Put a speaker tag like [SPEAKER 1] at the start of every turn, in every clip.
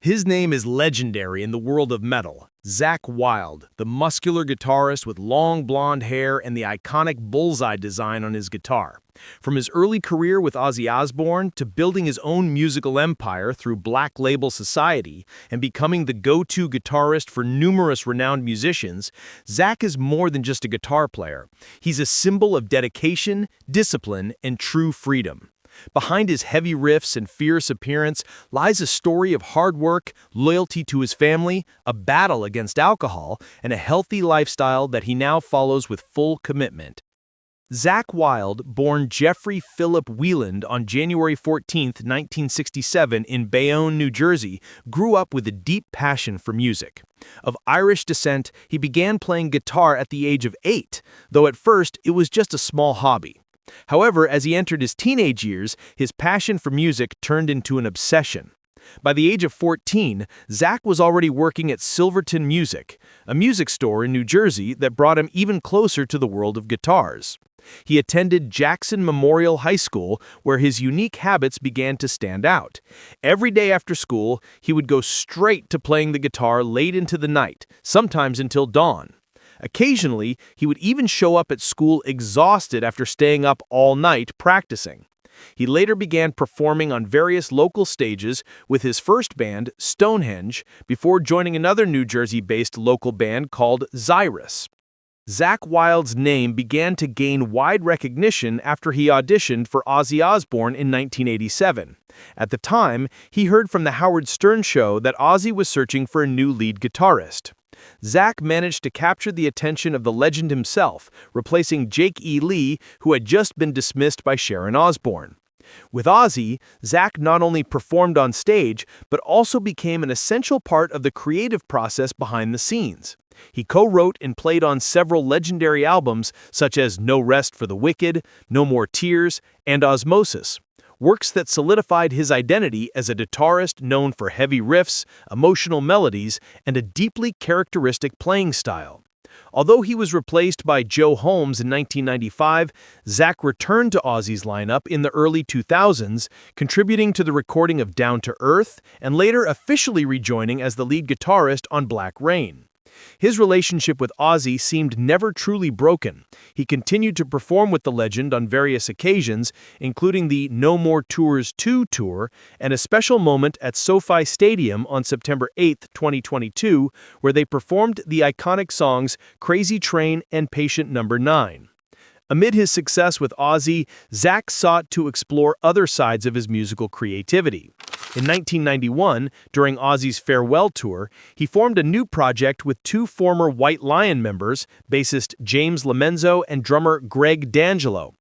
[SPEAKER 1] His name is legendary in the world of metal. Zakk Wylde, the muscular guitarist with long blonde hair and the iconic Bullseye design on his guitar. From his early career with Ozzy Osbourne to building his own musical empire through Black Label Society and becoming the go-to guitarist for numerous renowned musicians, Zakk is more than just a guitar player. He's a symbol of dedication, discipline, and true freedom. Behind his heavy riffs and fierce appearance lies a story of hard work, loyalty to his family, a battle against alcohol, and a healthy lifestyle that he now follows with full commitment. Zakk Wylde, born Jeffrey Philip Wieland on January 14, 1967 in Bayonne, New Jersey, grew up with a deep passion for music. Of Irish descent, he began playing guitar at the age of 8, though at first it was just a small hobby. However, as he entered his teenage years, his passion for music turned into an obsession. By the age of 14, Zakk was already working at Silverton Music, a music store in New Jersey that brought him even closer to the world of guitars. He attended Jackson Memorial High School, where his unique habits began to stand out. Every day after school, he would go straight to playing the guitar late into the night, sometimes until dawn. Occasionally, he would even show up at school exhausted after staying up all night practicing. He later began performing on various local stages with his first band, Stonehenge, before joining another New Jersey-based local band called Thunderous. Zakk Wylde's name began to gain wide recognition after he auditioned for Ozzy Osbourne in 1987. At the time, he heard from The Howard Stern Show that Ozzy was searching for a new lead guitarist. Zakk managed to capture the attention of the legend himself, replacing Jake E. Lee, who had just been dismissed by Sharon Osbourne. With Ozzy, Zakk not only performed on stage, but also became an essential part of the creative process behind the scenes. He co-wrote and played on several legendary albums such as No Rest for the Wicked, No More Tears, and Osmosis, works that solidified his identity as a guitarist known for heavy riffs, emotional melodies, and a deeply characteristic playing style. Although he was replaced by Joe Holmes in 1995, Zakk returned to Ozzy's lineup in the early 2000s, contributing to the recording of Down to Earth and later officially rejoining as the lead guitarist on Black Rain. His relationship with Ozzy seemed never truly broken. He continued to perform with the legend on various occasions, including the No More Tours 2 tour and a special moment at SoFi Stadium on September 8, 2022, where they performed the iconic songs Crazy Train and Patient Number 9. Amid his success with Ozzy, Zakk sought to explore other sides of his musical creativity. In 1991, during Ozzy's farewell tour, he formed a new project with two former White Lion members, bassist James Lomenzo and drummer Greg D'Angelo.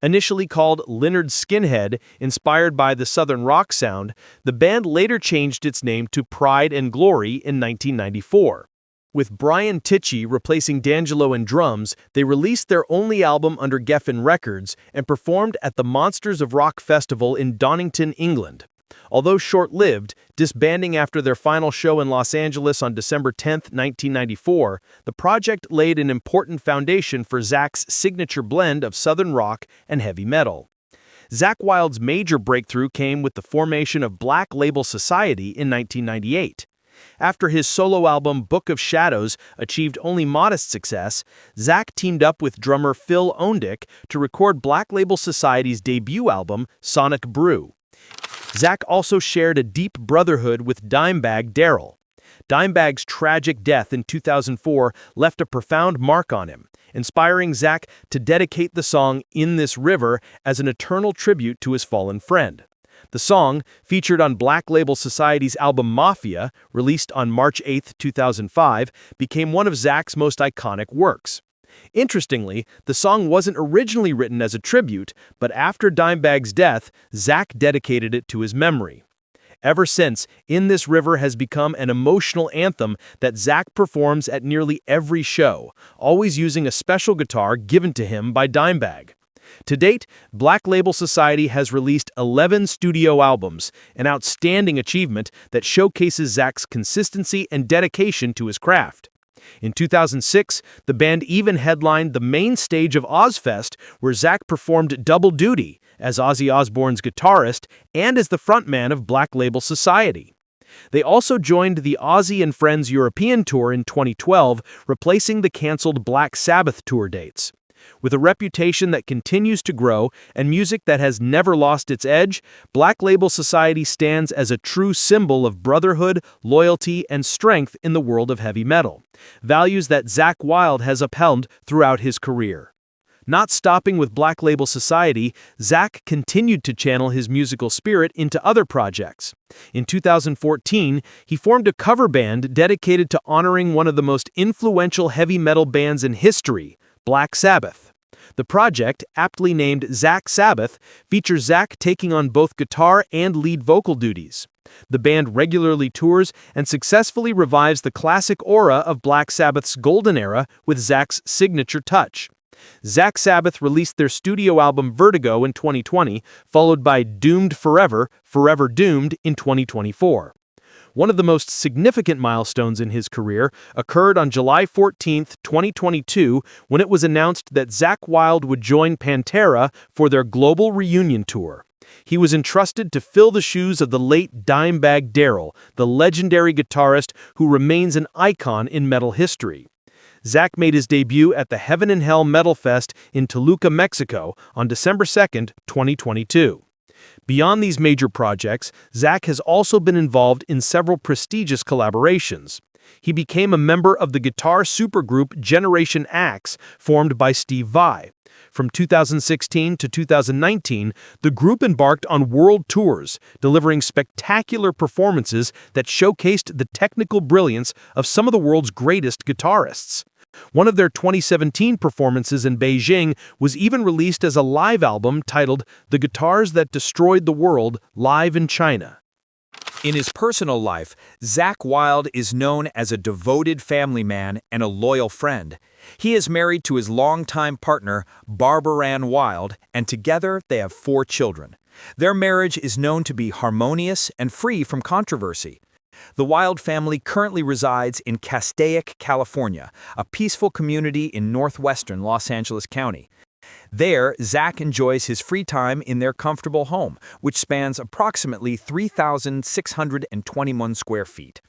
[SPEAKER 1] Initially called Lynyrd Skynyrd, inspired by the Southern rock sound, the band later changed its name to Pride and Glory in 1994. With Brian Tichy replacing D'Angelo in drums, they released their only album under Geffen Records and performed at the Monsters of Rock Festival in Donington, England. Although short-lived, disbanding after their final show in Los Angeles on December 10, 1994, the project laid an important foundation for Zakk's signature blend of Southern rock and heavy metal. Zakk Wylde's major breakthrough came with the formation of Black Label Society in 1998. After his solo album Book of Shadows achieved only modest success, Zakk teamed up with drummer Phil Ondick to record Black Label Society's debut album, Sonic Brew. Zakk also shared a deep brotherhood with Dimebag Darrell. Dimebag's tragic death in 2004 left a profound mark on him, inspiring Zakk to dedicate the song In This River as an eternal tribute to his fallen friend. The song, featured on Black Label Society's album Mafia, released on March 8, 2005, became one of Zakk's most iconic works. Interestingly, the song wasn't originally written as a tribute, but after Dimebag's death, Zakk dedicated it to his memory. Ever since, In This River has become an emotional anthem that Zakk performs at nearly every show, always using a special guitar given to him by Dimebag. To date, Black Label Society has released 11 studio albums, an outstanding achievement that showcases Zakk's consistency and dedication to his craft. In 2006, the band even headlined the main stage of Ozzfest, where Zakk performed double duty as Ozzy Osbourne's guitarist and as the frontman of Black Label Society. They also joined the Ozzy and Friends European Tour in 2012, replacing the canceled Black Sabbath tour dates. With a reputation that continues to grow and music that has never lost its edge, Black Label Society stands as a true symbol of brotherhood, loyalty, and strength in the world of heavy metal, values that Zakk Wylde has upheld throughout his career. Not stopping with Black Label Society, Zakk continued to channel his musical spirit into other projects. In 2014, he formed a cover band dedicated to honoring one of the most influential heavy metal bands in history, Black Sabbath. The project, aptly named Zakk Sabbath, features Zakk taking on both guitar and lead vocal duties. The band regularly tours and successfully revives the classic aura of Black Sabbath's golden era with Zakk's signature touch. Zakk Sabbath released their studio album Vertigo in 2020, followed by Doomed Forever, Forever Doomed in 2024. One of the most significant milestones in his career occurred on July 14, 2022, when it was announced that Zakk Wylde would join Pantera for their global reunion tour. He was entrusted to fill the shoes of the late Dimebag Darrell, the legendary guitarist who remains an icon in metal history. Zakk made his debut at the Heaven and Hell Metal Fest in Toluca, Mexico on December 2, 2022. Beyond these major projects, Zakk has also been involved in several prestigious collaborations. He became a member of the guitar supergroup Generation Axe, formed by Steve Vai. From 2016 to 2019, the group embarked on world tours, delivering spectacular performances that showcased the technical brilliance of some of the world's greatest guitarists. One of their 2017 performances in Beijing was even released as a live album titled The Guitars That Destroyed the World, Live in China.
[SPEAKER 2] In his personal life, Zakk Wylde is known as a devoted family man and a loyal friend. He is married to his longtime partner, Barbara Ann Wylde, and together they have 4 children. Their marriage is known to be harmonious and free from controversy. The Wylde family currently resides in Castaic, California, a peaceful community in northwestern Los Angeles County. There, Zakk enjoys his free time in their comfortable home, which spans approximately 3,621 square feet.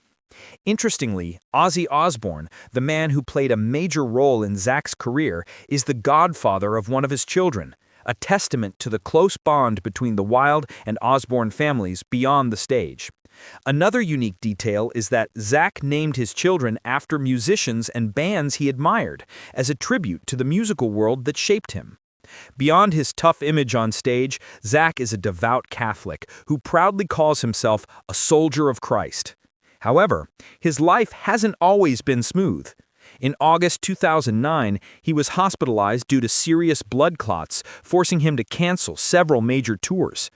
[SPEAKER 2] Interestingly, Ozzy Osbourne, the man who played a major role in Zakk's career, is the godfather of one of his children, a testament to the close bond between the Wylde and Osbourne families beyond the stage. Another unique detail is that Zakk named his children after musicians and bands he admired, as a tribute to the musical world that shaped him. Beyond his tough image on stage, Zakk is a devout Catholic who proudly calls himself a soldier of Christ. However, his life hasn't always been smooth. In August 2009, he was hospitalized due to serious blood clots, forcing him to cancel several major tours.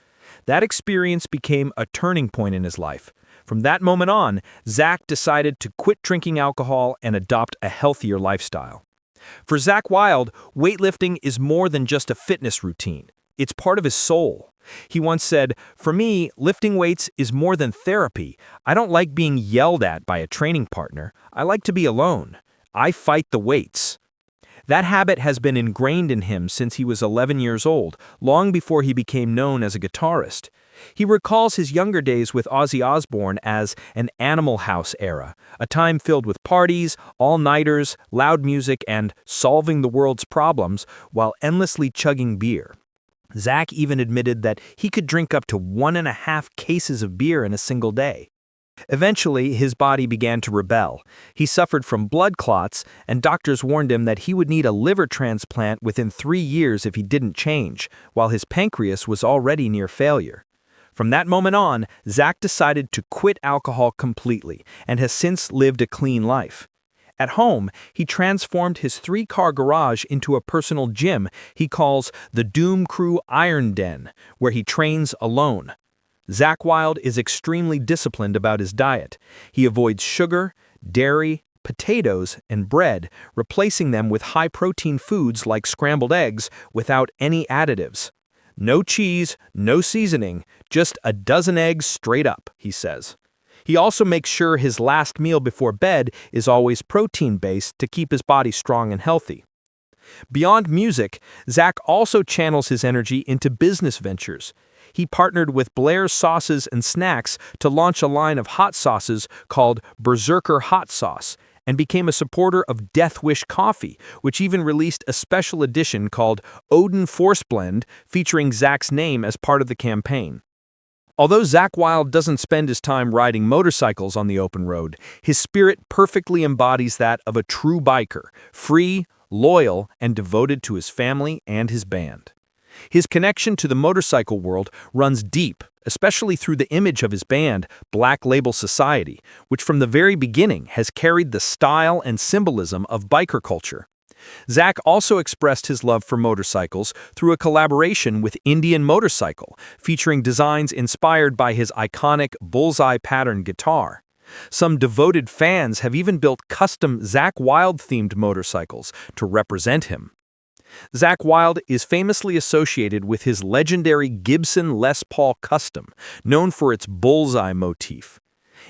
[SPEAKER 2] That experience became a turning point in his life. From that moment on, Zakk decided to quit drinking alcohol and adopt a healthier lifestyle. For Zakk Wylde, weightlifting is more than just a fitness routine. It's part of his soul. He once said, "For me, lifting weights is more than therapy. I don't like being yelled at by a training partner. I like to be alone. I fight the weights." That habit has been ingrained in him since he was 11 years old, long before he became known as a guitarist. He recalls his younger days with Ozzy Osbourne as an Animal House era, a time filled with parties, all-nighters, loud music, and solving the world's problems while endlessly chugging beer. Zakk even admitted that he could drink up to 1.5 cases of beer in a single day. Eventually, his body began to rebel. He suffered from blood clots, and doctors warned him that he would need a liver transplant within 3 years if he didn't change, while his pancreas was already near failure. From that moment on, Zakk decided to quit alcohol completely and has since lived a clean life. At home, he transformed his 3-car garage into a personal gym he calls the Doom Crew Iron Den, where he trains alone. Zakk Wylde is extremely disciplined about his diet. He avoids sugar, dairy, potatoes, and bread, replacing them with high-protein foods like scrambled eggs without any additives. No cheese, no seasoning, just a dozen eggs straight up, he says. He also makes sure his last meal before bed is always protein-based to keep his body strong and healthy. Beyond music, Zakk also channels his energy into business ventures. he partnered with Blair's Sauces and Snacks to launch a line of hot sauces called Berserker Hot Sauce, and became a supporter of Death Wish Coffee, which even released a special edition called Odin Force Blend featuring Zakk's name as part of the campaign. Although Zakk Wylde doesn't spend his time riding motorcycles on the open road, his spirit perfectly embodies that of a true biker, free, loyal, and devoted to his family and his band. His connection to the motorcycle world runs deep, especially through the image of his band, Black Label Society, which from the very beginning has carried the style and symbolism of biker culture. Zakk also expressed his love for motorcycles through a collaboration with Indian Motorcycle, featuring designs inspired by his iconic Bullseye pattern guitar. Some devoted fans have even built custom Zakk Wylde-themed motorcycles to represent him. Zakk Wylde is famously associated with his legendary Gibson Les Paul Custom, known for its bullseye motif.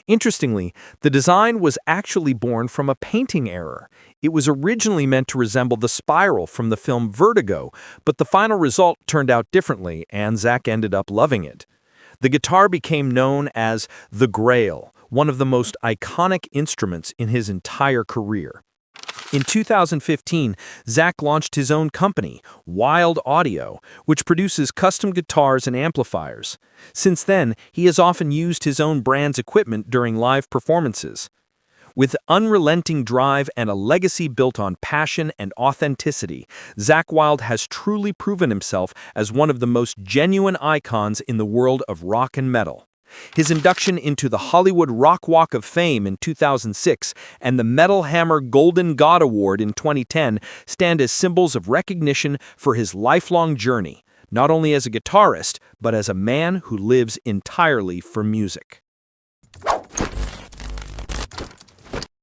[SPEAKER 2] Interestingly, the design was actually born from a painting error. It was originally meant to resemble the spiral from the film Vertigo, but the final result turned out differently, and Zakk ended up loving it. The guitar became known as the Grail, one of the most iconic instruments in his entire career. In 2015, Zakk launched his own company, Wylde Audio, which produces custom guitars and amplifiers. Since then, he has often used his own brand's equipment during live performances. With unrelenting drive and a legacy built on passion and authenticity, Zakk Wylde has truly proven himself as one of the most genuine icons in the world of rock and metal. His induction into the Hollywood Rock Walk of Fame in 2006 and the Metal Hammer Golden God Award in 2010 stand as symbols of recognition for his lifelong journey, not only as a guitarist, but as a man who lives entirely for music.